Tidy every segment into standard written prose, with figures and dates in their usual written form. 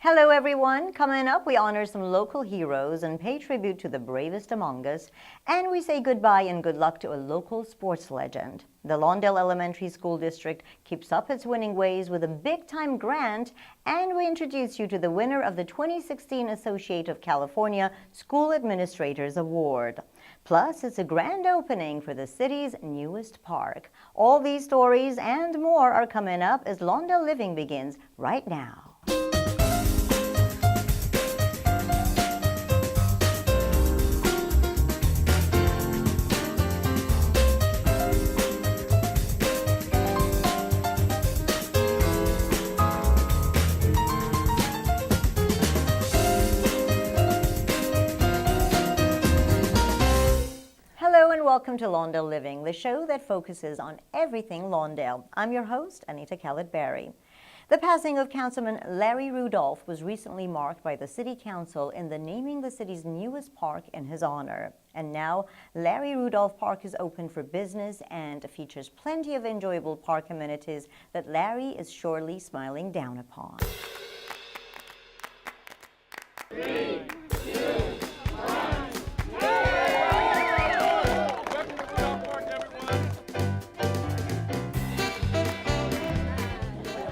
Hello everyone, coming up we honor some local heroes and pay tribute to the bravest among us, and we say goodbye and good luck to a local sports legend. The Lawndale Elementary School District keeps up its winning ways with a big-time grant, and we introduce you to the winner of the 2016 Associate of California School Administrators Award. Plus, it's a grand opening for the city's newest park. All these stories and more are coming up as Lawndale Living begins right now. Hello and welcome to Lawndale Living, the show that focuses on everything Lawndale. I'm your host, Anita Callett-Berry. The passing of Councilman Larry RUDOLP was recently marked by the City Council in the naming the city's newest park in his honor. And now, Larry RUDOLP Park is open for business and features plenty of enjoyable park amenities that Larry is surely smiling down upon. 3, 2, 1.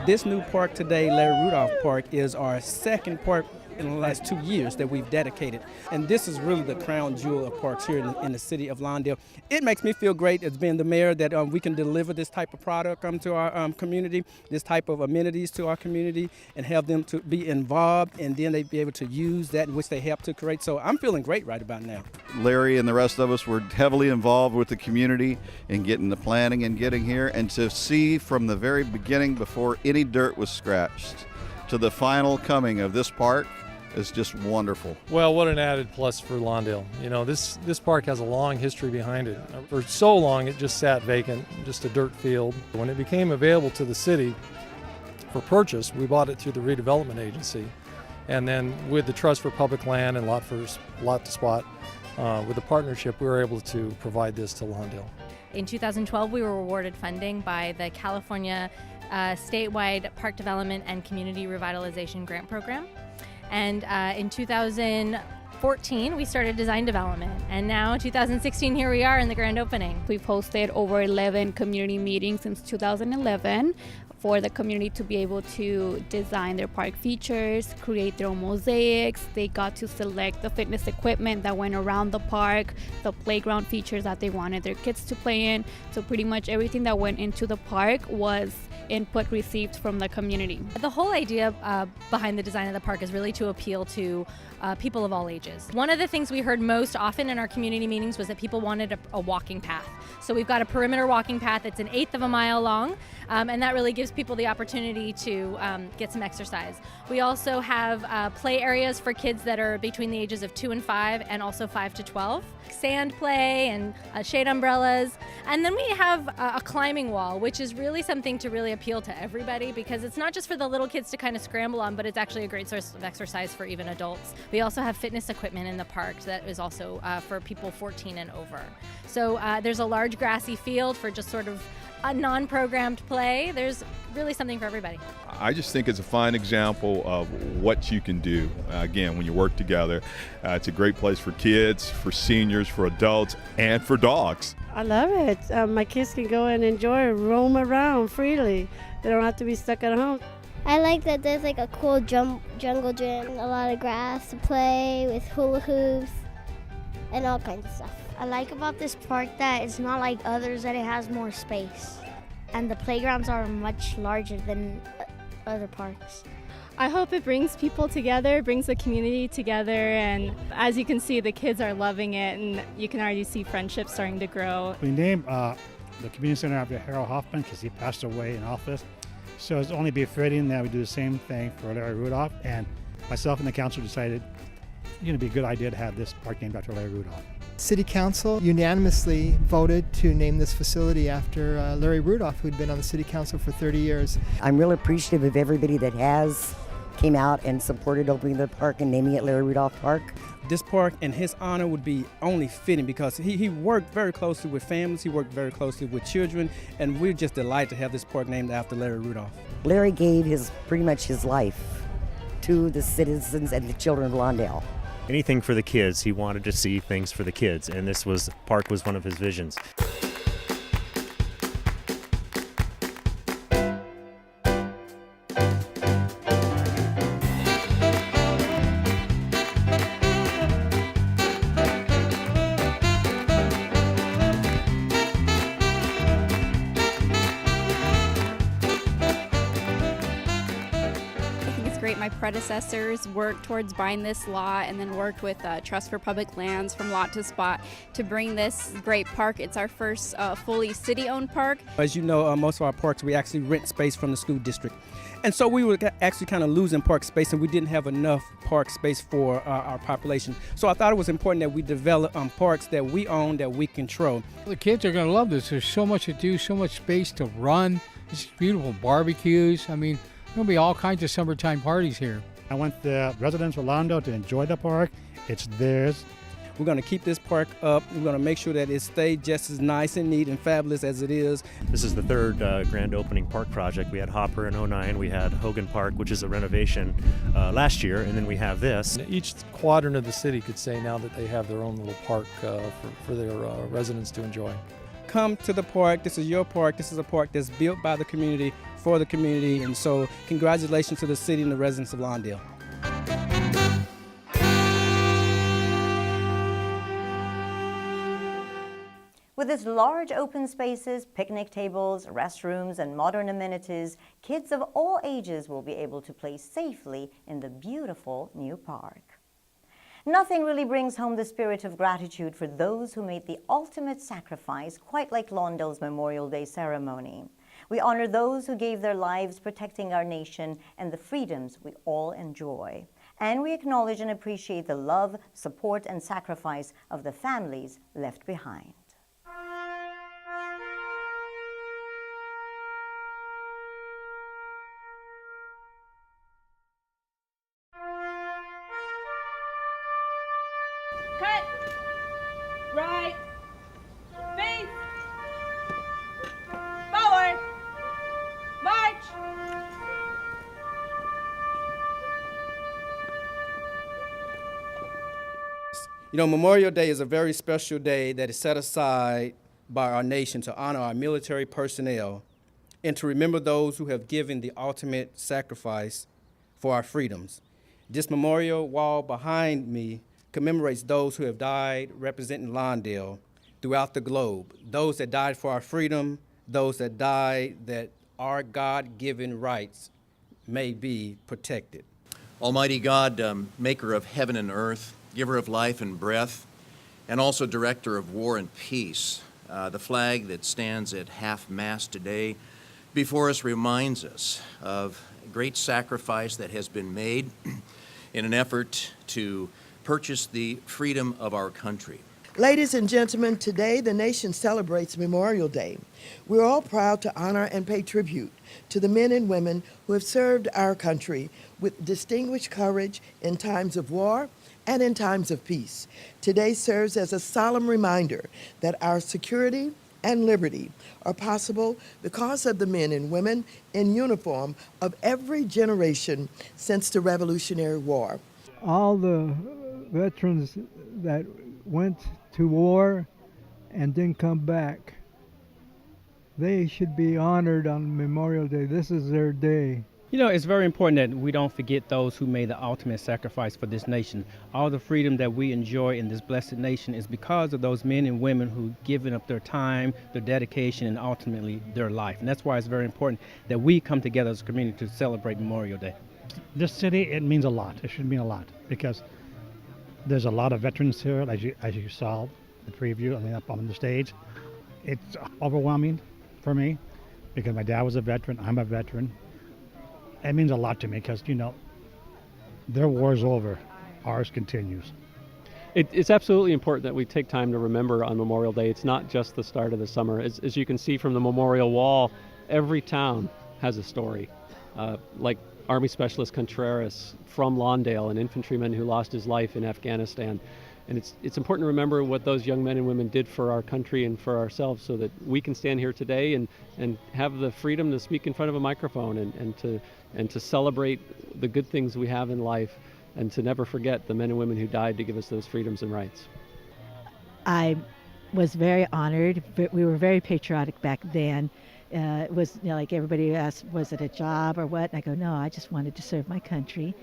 This new park today, Larry RUDOLP Park, is our second park in the last 2 years that we've dedicated. And this is really the crown jewel of parks here in the city of Lawndale. It makes me feel great as being the mayor that we can deliver this type of product to our community, this type of amenities to our community, and have them to be involved, and then they'd be able to use that in which they help to create. So I'm feeling great right about now. Larry and the rest of us were heavily involved with the community in getting the planning and getting here, and to see from the very beginning, before any dirt was scratched, to the final coming of this park is just wonderful. Well, what an added plus for Lawndale. You know, this park has a long history behind it. For so long, it just sat vacant, just a dirt field. When it became available to the city for purchase, we bought it through the redevelopment agency. And then with the Trust for Public Land and Lot to Spot, with the partnership, we were able to provide this to Lawndale. In 2012, we were awarded funding by the California Statewide Park Development and Community Revitalization Grant Program. And in 2014, we started design development. And now, 2016, here we are in the grand opening. We've hosted over 11 community meetings since 2011 for the community to be able to design their park features, create their own mosaics. They got to select the fitness equipment that went around the park, the playground features that they wanted their kids to play in. So pretty much everything that went into the park was input received from the community. The whole idea behind the design of the park is really to appeal to people of all ages. One of the things we heard most often in our community meetings was that people wanted a walking path. So we've got a perimeter walking path that's 1/8 of a mile long, and that really gives people the opportunity to get some exercise. We also have play areas for kids that are between the ages of 2 and 5 and also 5 to 12. Sand play and shade umbrellas. And then we have a climbing wall, which is really something to really appeal to everybody because it's not just for the little kids to kind of scramble on, but it's actually a great source of exercise for even adults. We also have fitness equipment in the park that is also for people 14 and over. So there's a large grassy field for just sort of a non-programmed play. There's really something for everybody. I just think it's a fine example of what you can do, again, when you work together. It's a great place for kids, for seniors, for adults, and for dogs. I love it. My kids can go and enjoy, roam around freely. They don't have to be stuck at home. I like that there's like a cool jungle gym, a lot of grass to play with hula hoops and all kinds of stuff. I like about this park that it's not like others, that it has more space. And the playgrounds are much larger than other parks. I hope it brings people together, brings the community together, and as you can see, the kids are loving it, and you can already see friendships starting to grow. We named the community center after Harold Hoffman because he passed away in office. So it's only befitting that we do the same thing for Larry RUDOLP, and myself and the council decided it'd be a good idea to have this park named after Larry RUDOLP. City Council unanimously voted to name this facility after Larry RUDOLP, who'd been on the City Council for 30 years. I'm real appreciative of everybody that has came out and supported opening the park and naming it Larry RUDOLP Park. This park in his honor would be only fitting because he worked very closely with families, he worked very closely with children, and we're just delighted to have this park named after Larry RUDOLP. Larry gave pretty much his life to the citizens and the children of Lawndale. Anything for the kids. He wanted to see things for the kids, and this park was one of his visions. My predecessors worked towards buying this lot and then worked with Trust for Public Lands from lot to spot to bring this great park. It's our first fully city-owned park. As you know, most of our parks, we actually rent space from the school district. And so we were actually kind of losing park space, and we didn't have enough park space for our population. So I thought it was important that we develop parks that we own, that we control. The kids are going to love this. There's so much to do, so much space to run. It's beautiful barbecues. I mean, there'll be all kinds of summertime parties here. I want the residents of Lawndale to enjoy the park. It's theirs. We're going to keep this park up. We're going to make sure that it stays just as nice and neat and fabulous as it is. This is the third grand opening park project. We had Hopper in '09, we had Hogan Park, which is a renovation last year, and then we have this. Each quadrant of the city could say now that they have their own little park for their residents to enjoy. Come to the park. This is your park. This is a park that's built by the community, for the community, and so congratulations to the city and the residents of Lawndale. With its large open spaces, picnic tables, restrooms, and modern amenities, kids of all ages will be able to play safely in the beautiful new park. Nothing really brings home the spirit of gratitude for those who made the ultimate sacrifice, quite like Lawndale's Memorial Day ceremony. We honor those who gave their lives protecting our nation and the freedoms we all enjoy. And we acknowledge and appreciate the love, support, and sacrifice of the families left behind. Cut! Right! Face! Forward! March! You know, Memorial Day is a very special day that is set aside by our nation to honor our military personnel and to remember those who have given the ultimate sacrifice for our freedoms. This memorial wall behind me commemorates those who have died representing Lawndale throughout the globe, those that died for our freedom, those that died that our God-given rights may be protected. Almighty God, maker of heaven and earth, giver of life and breath, and also director of war and peace, the flag that stands at half-mast today before us reminds us of great sacrifice that has been made in an effort to purchase the freedom of our country. Ladies and gentlemen, today the nation celebrates Memorial Day. We're all proud to honor and pay tribute to the men and women who have served our country with distinguished courage in times of war and in times of peace. Today serves as a solemn reminder that our security and liberty are possible because of the men and women in uniform of every generation since the Revolutionary War. All the veterans that went to war and didn't come back, they should be honored on Memorial Day. This is their day. You know, it's very important that we don't forget those who made the ultimate sacrifice for this nation. All the freedom that we enjoy in this blessed nation is because of those men and women who've given up their time, their dedication, and ultimately their life. And that's why it's very important that we come together as a community to celebrate Memorial Day. This city, it means a lot. It should mean a lot because there's a lot of veterans here, as you saw the preview, up on the stage. It's overwhelming for me because my dad was a veteran, I'm a veteran. It means a lot to me because, you know, their war's over, ours continues. It's absolutely important that we take time to remember on Memorial Day. It's not just the start of the summer. As you can see from the memorial wall, every town has a story. Like Army Specialist Contreras from Lawndale, an infantryman who lost his life in Afghanistan. And it's important to remember what those young men and women did for our country and for ourselves so that we can stand here today and have the freedom to speak in front of a microphone and to celebrate the good things we have in life and to never forget the men and women who died to give us those freedoms and rights. I was very honored. We were very patriotic back then. It was, like everybody asked, was it a job or what? And I go, no, I just wanted to serve my country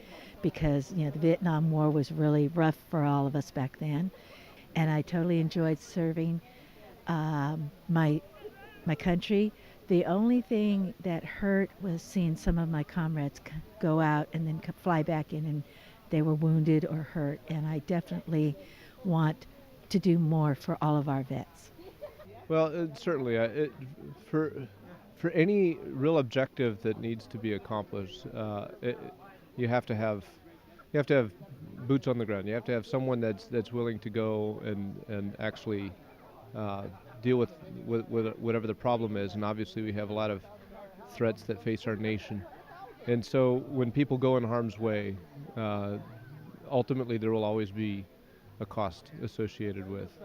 because, the Vietnam War was really rough for all of us back then. And I totally enjoyed serving my country. The only thing that hurt was seeing some of my comrades go out and then fly back in and they were wounded or hurt. And I definitely want to do more for all of our vets. Well, certainly, for any real objective that needs to be accomplished, you have to have boots on the ground. You have to have someone that's willing to go and actually deal with whatever the problem is. And obviously, we have a lot of threats that face our nation. And so, when people go in harm's way, ultimately there will always be a cost associated with.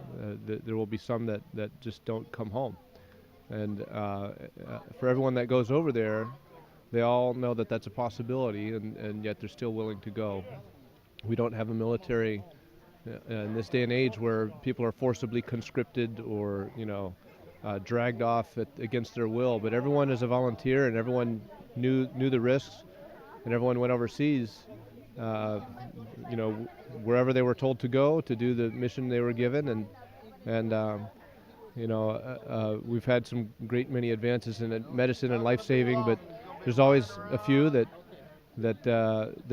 There will be some that just don't come home. And for everyone that goes over there, they all know that that's a possibility, and yet they're still willing to go. We don't have a military in this day and age where people are forcibly conscripted or dragged off against their will. But everyone is a volunteer, and everyone knew the risks, and everyone went overseas. Wherever they were told to go to do the mission they were given, and we've had some great many advances in medicine and life saving, but there's always a few that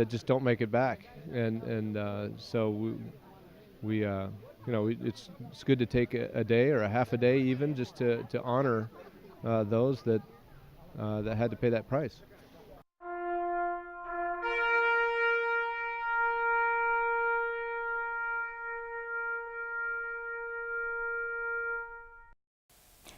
just don't make it back, and so it's good to take a day or a half a day even just to honor those that had to pay that price.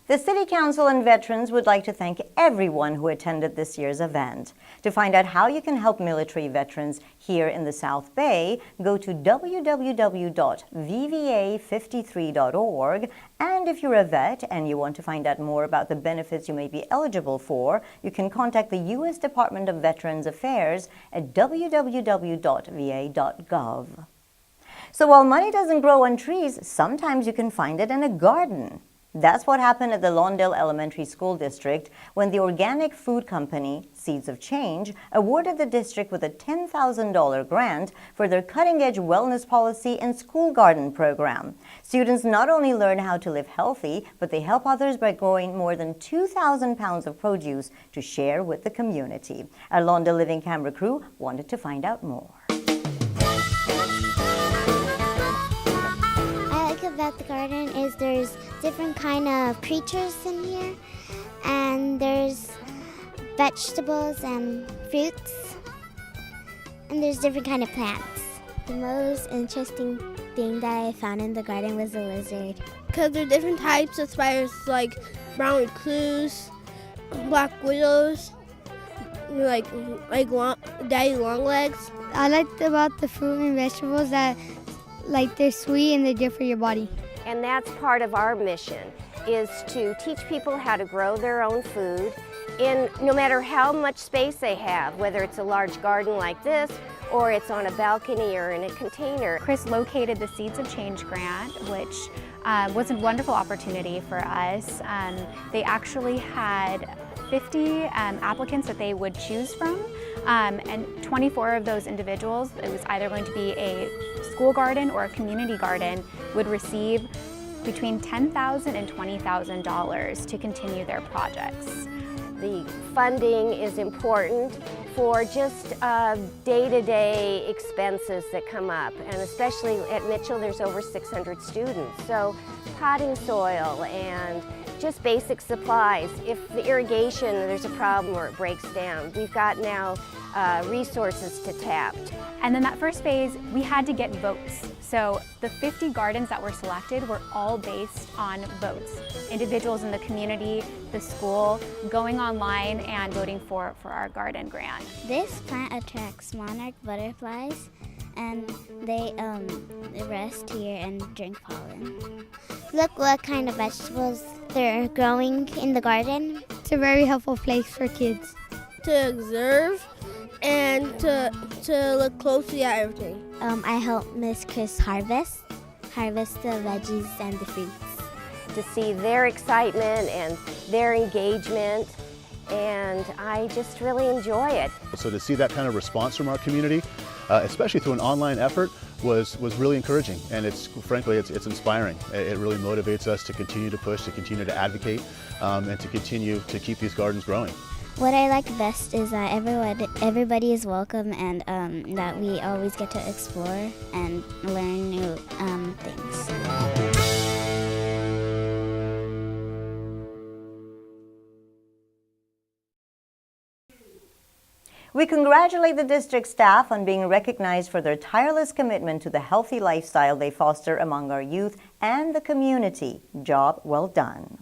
The City Council and veterans would like to thank everyone who attended this year's event. To find out how you can help military veterans here in the South Bay, go to www.vva53.org. And if you're a vet and you want to find out more about the benefits you may be eligible for, you can contact the U.S. Department of Veterans Affairs at www.va.gov. So while money doesn't grow on trees, sometimes you can find it in a garden. That's what happened at the Lawndale Elementary School District when the organic food company, Seeds of Change, awarded the district with a $10,000 grant for their cutting-edge wellness policy and school garden program. Students not only learn how to live healthy, but they help others by growing more than 2,000 pounds of produce to share with the community. Our Lawndale Living camera crew wanted to find out more. About the garden is there's different kind of creatures in here, and there's vegetables and fruits, and there's different kind of plants. The most interesting thing that I found in the garden was a lizard. Because there are different types of spiders, like brown recluse, black widows, like daddy long legs. I liked about the fruit and vegetables that they're sweet and they're good for your body. And that's part of our mission, is to teach people how to grow their own food in no matter how much space they have, whether it's a large garden like this or it's on a balcony or in a container. Chris located the Seeds of Change grant, which was a wonderful opportunity for us. They actually had 50 applicants that they would choose from, and 24 of those individuals, it was either going to be a school garden or a community garden, would receive between $10,000 and $20,000 to continue their projects. The funding is important for just day-to-day expenses that come up, and especially at Mitchell there's over 600 students, so potting soil and just basic supplies. If the irrigation, there's a problem or it breaks down, we've got now resources to tap. And then that first phase, we had to get votes. So the 50 gardens that were selected were all based on votes. Individuals in the community, the school, going online and voting for our garden grant. This plant attracts monarch butterflies, and they rest here and drink pollen. Look what kind of vegetables they're growing in the garden. It's a very helpful place for kids. To observe and to look closely at everything. I help Miss Chris harvest the veggies and the fruits. To see their excitement and their engagement, and I just really enjoy it. So to see that kind of response from our community, especially through an online effort, was really encouraging, and frankly it's inspiring. It really motivates us to continue to push, to continue to advocate, and to continue to keep these gardens growing. What I like best is that everybody is welcome, and that we always get to explore and learn new things. We congratulate the district staff on being recognized for their tireless commitment to the healthy lifestyle they foster among our youth and the community. Job well done.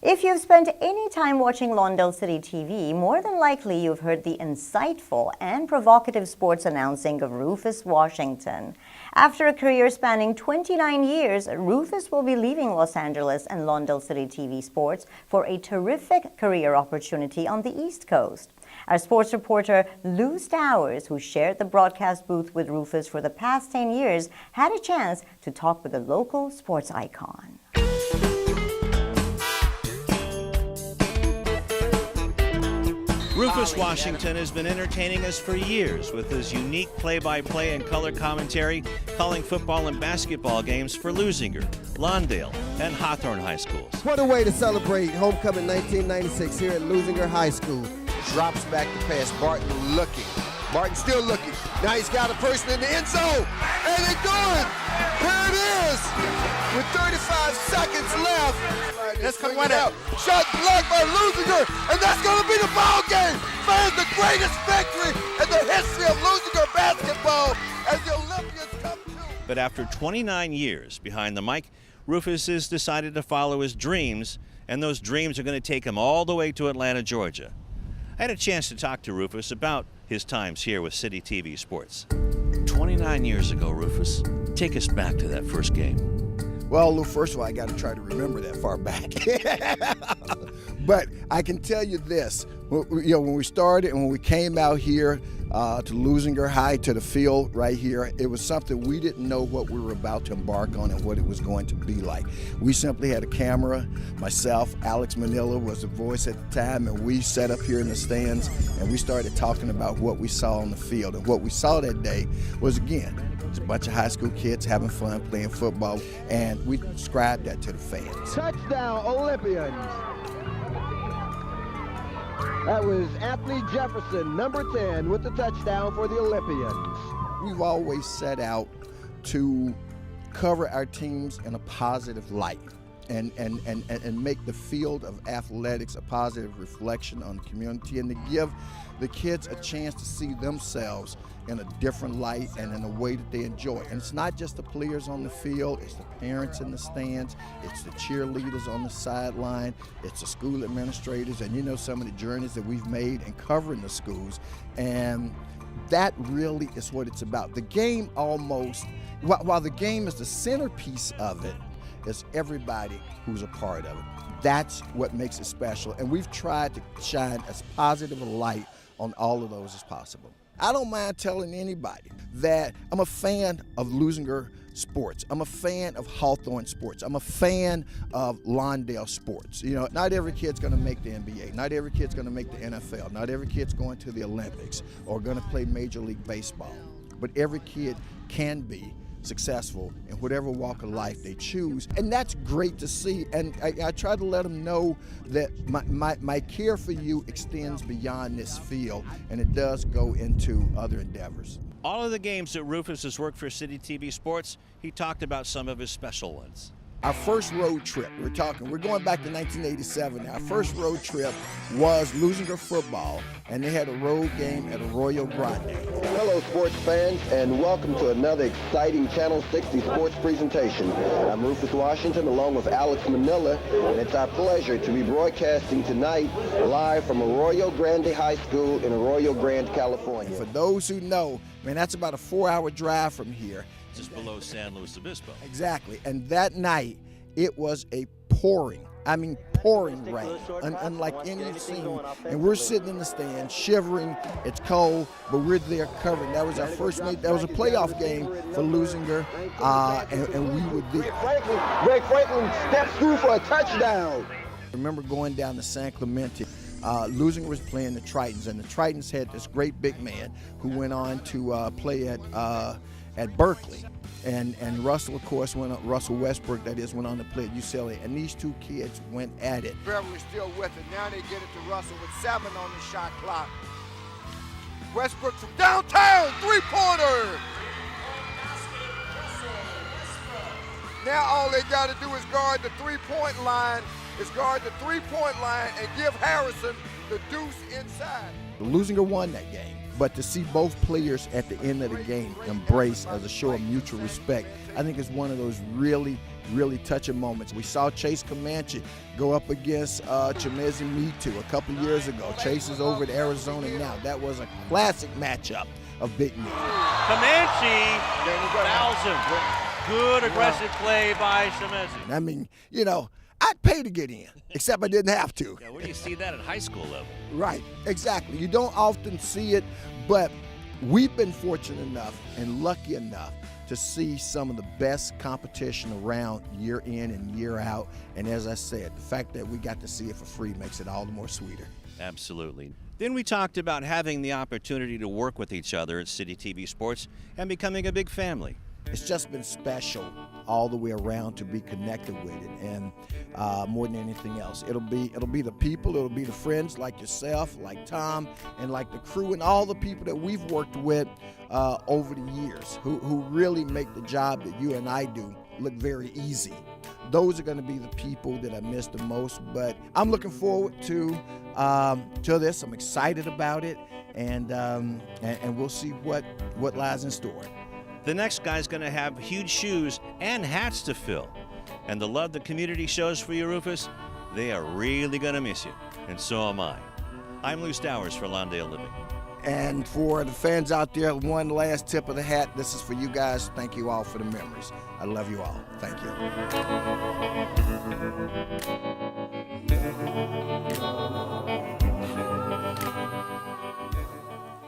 If you've spent any time watching Lawndale City TV, more than likely you've heard the insightful and provocative sports announcing of Rufus Washington. After a career spanning 29 years, Rufus will be leaving Los Angeles and Lawndale City TV Sports for a terrific career opportunity on the East Coast. Our sports reporter, Lou Stowers, who shared the broadcast booth with Rufus for the past 10 years, had a chance to talk with the local sports icon. Rufus Washington has been entertaining us for years with his unique play-by-play and color commentary, calling football and basketball games for Lusinger, Lawndale, and Hawthorne High Schools. What a way to celebrate homecoming 1996 here at Lusinger High School. Drops back to pass, Barton looking. Barton still looking. Now he's got a person in the end zone, and they do it! Here it is! With 35 seconds left. Let's come right out. Shot blocked by Lusinger, and that's going to be the ball game. Fans, the greatest victory in the history of Lusinger basketball as the Olympians come to. But after 29 years behind the mic, Rufus has decided to follow his dreams, and those dreams are going to take him all the way to Atlanta, Georgia. I had a chance to talk to Rufus about his times here with City TV Sports. 29 years ago, Rufus, take us back to that first game. Well, Lou, first of all, I got to try to remember that far back. But I can tell you this, when we started and when we came out here to Lusinger High, to the field right here, it was something we didn't know what we were about to embark on and what it was going to be like. We simply had a camera. Myself, Alex Manila was the voice at the time, and we sat up here in the stands and we started talking about what we saw on the field. And what we saw that day was, again, a bunch of high school kids having fun playing football, and we described that to the fans. Touchdown, Olympians. That was Anthony Jefferson, number 10, with the touchdown for the Olympians. We've always set out to cover our teams in a positive light and make the field of athletics a positive reflection on the community, and to give the kids a chance to see themselves in a different light and in a way that they enjoy. And it's not just the players on the field, it's the parents in the stands, it's the cheerleaders on the sideline, it's the school administrators, and some of the journeys that we've made in covering the schools. And that really is what it's about. The game almost, while the game is the centerpiece of it, is everybody who's a part of it. That's what makes it special. And we've tried to shine as positive a light on all of those as possible. I don't mind telling anybody that I'm a fan of Lusinger sports. I'm a fan of Hawthorne sports. I'm a fan of Lawndale sports. Not every kid's going to make the NBA. Not every kid's going to make the NFL. Not every kid's going to the Olympics or going to play Major League Baseball. But every kid can be successful in whatever walk of life they choose, and that's great to see. And I try to let them know that my care for you extends beyond this field, and it does go into other endeavors. All of the games that Rufus has worked for City TV Sports, he talked about some of his special ones. Our first road trip, we're going back to 1987. Our first road trip was Lusinger football, and they had a road game at Arroyo Grande. Hello, sports fans, and welcome to another exciting Channel 60 sports presentation. I'm Rufus Washington along with Alex Manila, and it's our pleasure to be broadcasting tonight live from Arroyo Grande High School in Arroyo Grande, California. For those who know, man, that's about a 4-hour drive from here. Just below San Luis Obispo. Exactly. And that night, it was a pouring rain, unlike any you've seen. And we're sitting in the stand, shivering. It's cold, but we're there covered. That was our first meet. That was a playoff game for Lusinger, and we were there. Greg Franklin steps through for a touchdown. I remember going down to San Clemente. Lusinger was playing the Tritons, and the Tritons had this great big man who went on to play at Berkeley. And Russell, of course, Russell Westbrook, that is, went on to play at UCLA. And these two kids went at it. Beverly still with it. Now they get it to Russell with 7 on the shot clock. Westbrook from downtown, three-pointer. Now all they got to do is guard the three-point line, and give Harrison the deuce inside. Lusinger won that game. But to see both players at the end of the game embrace as a show of mutual respect, I think is one of those really, really touching moments. We saw Chase Comanche go up against Chimezi Mitu a couple years ago. Chase is over at Arizona now. That was a classic matchup of big men. Comanche fouls him. Good aggressive play by Chimezi. I mean, I'd pay to get in, except I didn't have to. Yeah, where do you see that at high school level? Right, exactly. You don't often see it, but we've been fortunate enough and lucky enough to see some of the best competition around year in and year out. And as I said, the fact that we got to see it for free makes it all the more sweeter. Absolutely. Then we talked about having the opportunity to work with each other at City TV Sports and becoming a big family. It's just been special all the way around to be connected with it, and more than anything else, it'll be the people, it'll be the friends like yourself, like Tom, and like the crew, and all the people that we've worked with over the years who really make the job that you and I do look very easy. Those are going to be the people that I miss the most, but I'm looking forward to this. I'm excited about it, and we'll see what lies in store. The next guy's going to have huge shoes and hats to fill. And the love the community shows for you, Rufus, they are really going to miss you. And so am I. I'm Lou Stowers for Lawndale Living. And for the fans out there, one last tip of the hat. This is for you guys. Thank you all for the memories. I love you all. Thank you.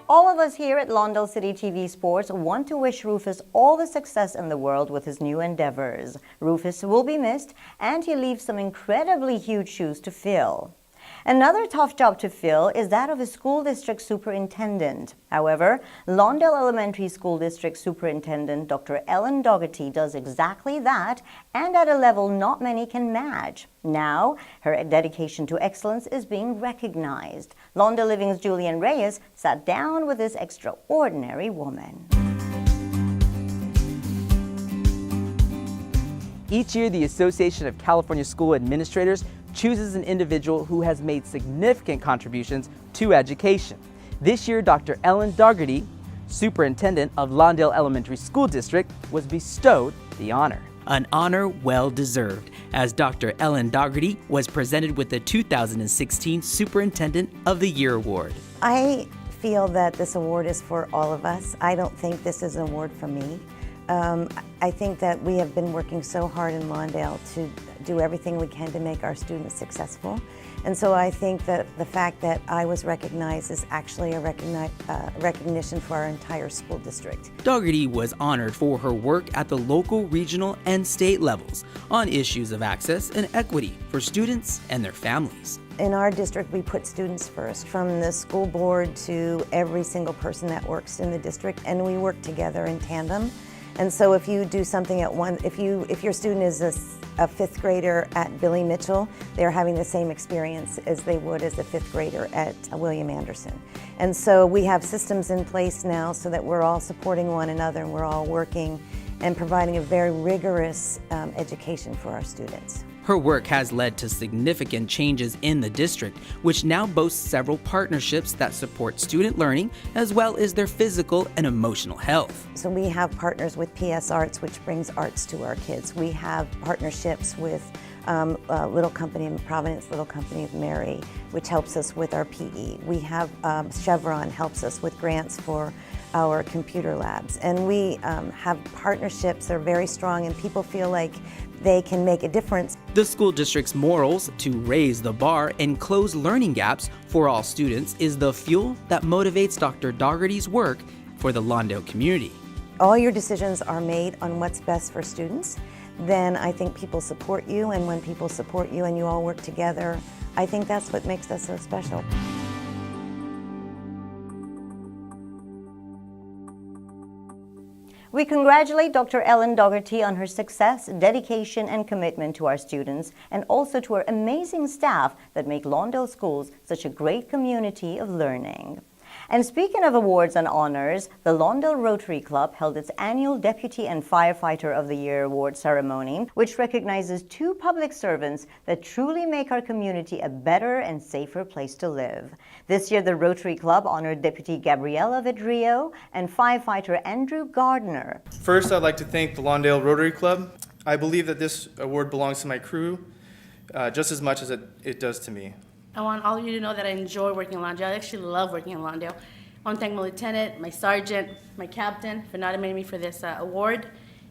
All of us here at Lawndale City TV Sports want to wish Rufus all the success in the world with his new endeavors. Rufus will be missed, and he leaves some incredibly huge shoes to fill. Another tough job to fill is that of a school district superintendent. However, Lawndale Elementary School District Superintendent Dr. Ellen Dougherty does exactly that, and at a level not many can match. Now, her dedication to excellence is being recognized. Lawndale Living's Julian Reyes sat down with this extraordinary woman. Each year, the Association of California School Administrators chooses an individual who has made significant contributions to education. This year, Dr. Ellen Dougherty, Superintendent of Lawndale Elementary School District, was bestowed the honor. An honor well deserved, as Dr. Ellen Dougherty was presented with the 2016 Superintendent of the Year Award. I feel that this award is for all of us. I don't think this is an award for me. I think that we have been working so hard in Lawndale to do everything we can to make our students successful. And so I think that the fact that I was recognized is actually a recognition for our entire school district. Dougherty was honored for her work at the local, regional, and state levels on issues of access and equity for students and their families. In our district, we put students first, from the school board to every single person that works in the district, and we work together in tandem. And so if you do something at one, if your student is a fifth grader at Billy Mitchell, they're having the same experience as they would as a fifth grader at William Anderson. And so we have systems in place now so that we're all supporting one another and we're all working and providing a very rigorous education for our students. Her work has led to significant changes in the district, which now boasts several partnerships that support student learning as well as their physical and emotional health. So we have partners with PS Arts, which brings arts to our kids. We have partnerships with a little company in Providence, Little Company of Mary, which helps us with our PE. We have Chevron helps us with grants for our computer labs. And we have partnerships that are very strong and people feel like they can make a difference. The school district's morals to raise the bar and close learning gaps for all students is the fuel that motivates Dr. Dougherty's work for the Lawndale community. All your decisions are made on what's best for students. Then I think people support you, and when people support you and you all work together, I think that's what makes us so special. We congratulate Dr. Ellen Dougherty on her success, dedication, and commitment to our students, and also to our amazing staff that make Lawndale schools such a great community of learning. And speaking of awards and honors, the Lawndale Rotary Club held its annual Deputy and Firefighter of the Year award ceremony, which recognizes 2 public servants that truly make our community a better and safer place to live. This year, the Rotary Club honored Deputy Gabriela Vidrio and Firefighter Andrew Gardner. First, I'd like to thank the Lawndale Rotary Club. I believe that this award belongs to my crew just as much as it does to me. I want all of you to know that I enjoy working in Lawndale. I actually love working in Lawndale. I want to thank my lieutenant, my sergeant, my captain for nominating me for this award,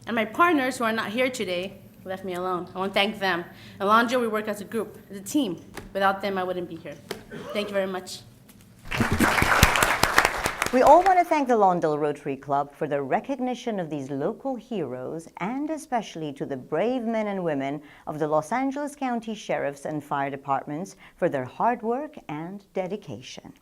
and my partners who are not here today who left me alone. I want to thank them. In Lawndale, we work as a group, as a team. Without them, I wouldn't be here. Thank you very much. We all want to thank the Lawndale Rotary Club for the recognition of these local heroes, and especially to the brave men and women of the Los Angeles County Sheriffs and Fire Departments for their hard work and dedication.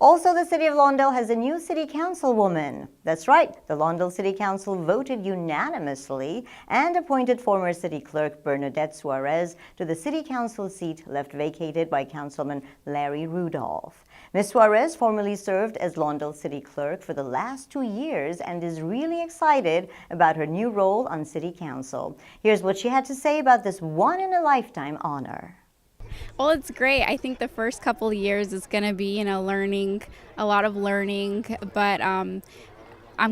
Also, the City of Lawndale has a new City Councilwoman. That's right, the Lawndale City Council voted unanimously and appointed former City Clerk Bernadette Suarez to the City Council seat left vacated by Councilman Larry Rudolph. Ms. Suarez formerly served as Lawndale City Clerk for the last 2 years and is really excited about her new role on City Council. Here's what she had to say about this one-in-a-lifetime honor. Well, it's great. I think the first couple of years is going to be, learning, a lot of learning, but I'm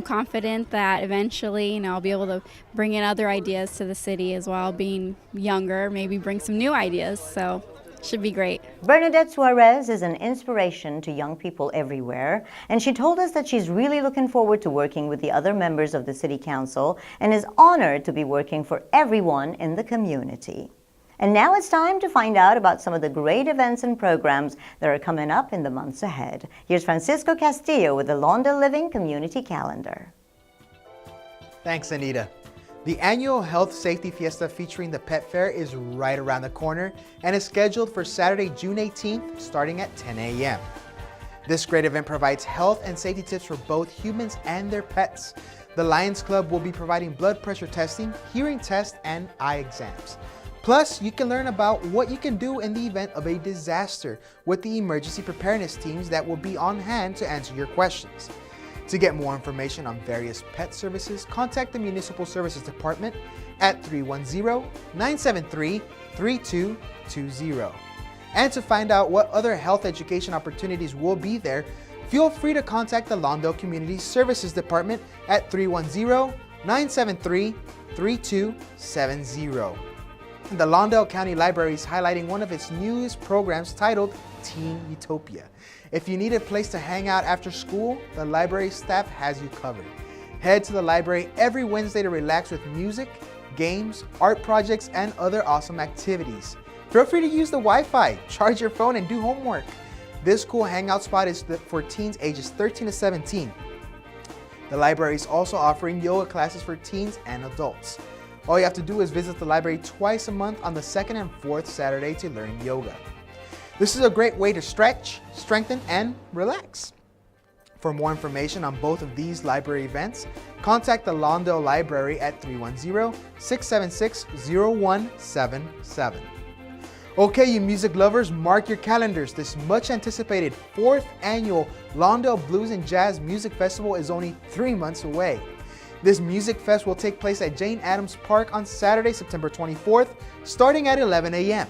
confident that eventually, I'll be able to bring in other ideas to the city as well, being younger, maybe bring some new ideas, so should be great. Bernadette Suarez is an inspiration to young people everywhere, and she told us that she's really looking forward to working with the other members of the City Council and is honored to be working for everyone in the community. And now it's time to find out about some of the great events and programs that are coming up in the months ahead. Here's Francisco Castillo with the Lawndale Living Community Calendar. Thanks, Anita. The annual Health Safety Fiesta featuring the Pet Fair is right around the corner and is scheduled for Saturday, June 18th, starting at 10 a.m. This great event provides health and safety tips for both humans and their pets. The Lions Club will be providing blood pressure testing, hearing tests, and eye exams. Plus, you can learn about what you can do in the event of a disaster with the emergency preparedness teams that will be on hand to answer your questions. To get more information on various pet services, contact the Municipal Services Department at 310-973-3220. And to find out what other health education opportunities will be there, feel free to contact the Lawndale Community Services Department at 310-973-3270. The Lawndale County Library is highlighting one of its newest programs titled Teen Utopia. If you need a place to hang out after school, the library staff has you covered. Head to the library every Wednesday to relax with music, games, art projects, and other awesome activities. Feel free to use the Wi-Fi, charge your phone, and do homework. This cool hangout spot is for teens ages 13 to 17. The library is also offering yoga classes for teens and adults. All you have to do is visit the library twice a month on the second and fourth Saturday to learn yoga. This is a great way to stretch, strengthen, and relax. For more information on both of these library events, contact the Lawndale Library at 310-676-0177. Okay, you music lovers, mark your calendars. This much anticipated 4th annual Lawndale Blues and Jazz Music Festival is only 3 months away. This music fest will take place at Jane Addams Park on Saturday, September 24th, starting at 11 a.m.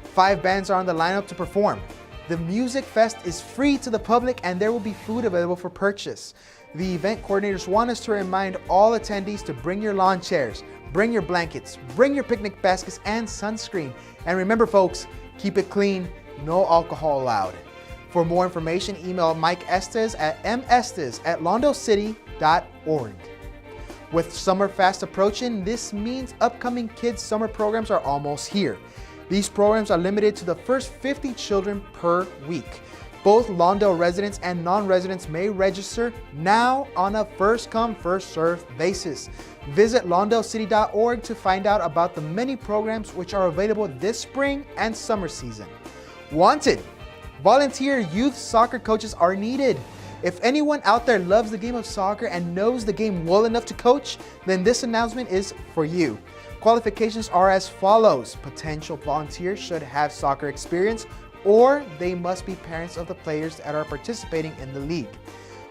5 bands are on the lineup to perform. The music fest is free to the public and there will be food available for purchase. The event coordinators want us to remind all attendees to bring your lawn chairs, bring your blankets, bring your picnic baskets and sunscreen. And remember folks, keep it clean, no alcohol allowed. For more information, email Mike Estes at mestes@lawndalecity.org. With summer fast approaching, this means upcoming kids' summer programs are almost here. These programs are limited to the first 50 children per week. Both Lawndale residents and non-residents may register now on a first-come, first-served basis. Visit lawndalecity.org to find out about the many programs which are available this spring and summer season. Wanted! Volunteer youth soccer coaches are needed. If anyone out there loves the game of soccer and knows the game well enough to coach, then this announcement is for you. Qualifications are as follows. Potential volunteers should have soccer experience, or they must be parents of the players that are participating in the league.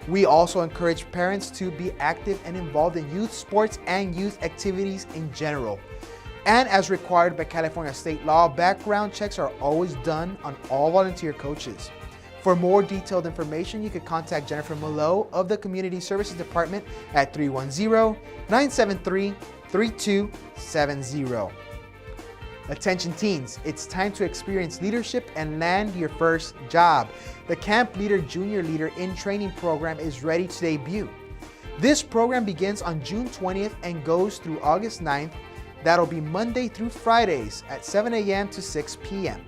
We also encourage parents to be active and involved in youth sports and youth activities in general. And as required by California state law, background checks are always done on all volunteer coaches. For more detailed information, you can contact Jennifer Malo of the Community Services Department at 310-973-3270. Attention teens, it's time to experience leadership and land your first job. The Camp Leader Junior Leader in Training program is ready to debut. This program begins on June 20th and goes through August 9th. That'll be Monday through Fridays at 7 a.m. to 6 p.m.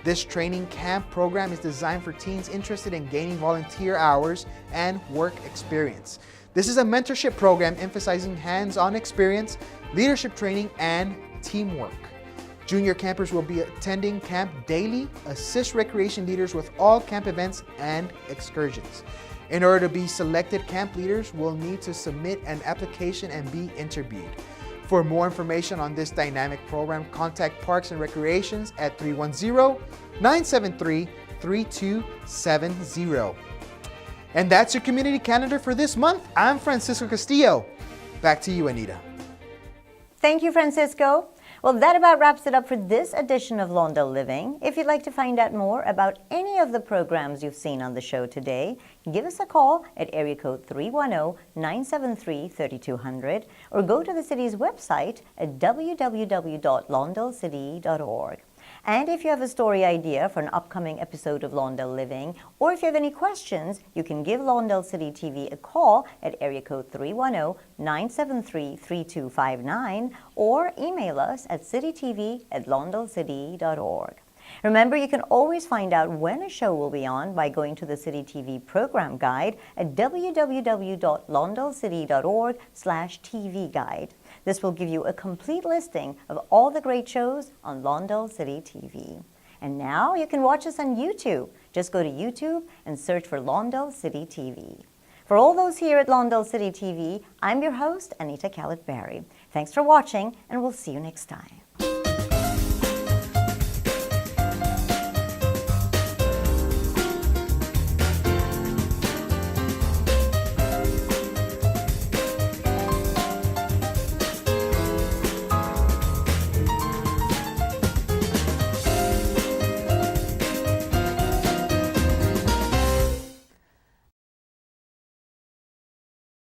This training camp program is designed for teens interested in gaining volunteer hours and work experience. This is a mentorship program emphasizing hands-on experience, leadership training, and teamwork. Junior campers will be attending camp daily, assist recreation leaders with all camp events and excursions. In order to be selected, camp leaders will need to submit an application and be interviewed. For more information on this dynamic program, contact Parks and Recreations at 310-973-3270. And that's your community calendar for this month. I'm Francisco Castillo. Back to you, Anita. Thank you, Francisco. Well, that about wraps it up for this edition of Lawndale Living. If you'd like to find out more about any of the programs you've seen on the show today, give us a call at area code 310-973-3200 or go to the city's website at www.lawndalecity.org. And if you have a story idea for an upcoming episode of Lawndale Living, or if you have any questions, you can give Lawndale City TV a call at area code 310-973-3259 or email us at citytv@lawndalecity.org. Remember, you can always find out when a show will be on by going to the City TV program guide at www.lawndalecity.org/TV guide. This will give you a complete listing of all the great shows on Lawndale City TV. And now you can watch us on YouTube. Just go to YouTube and search for Lawndale City TV. For all those here at Lawndale City TV, I'm your host, Anita Callett-Berry. Thanks for watching, and we'll see you next time.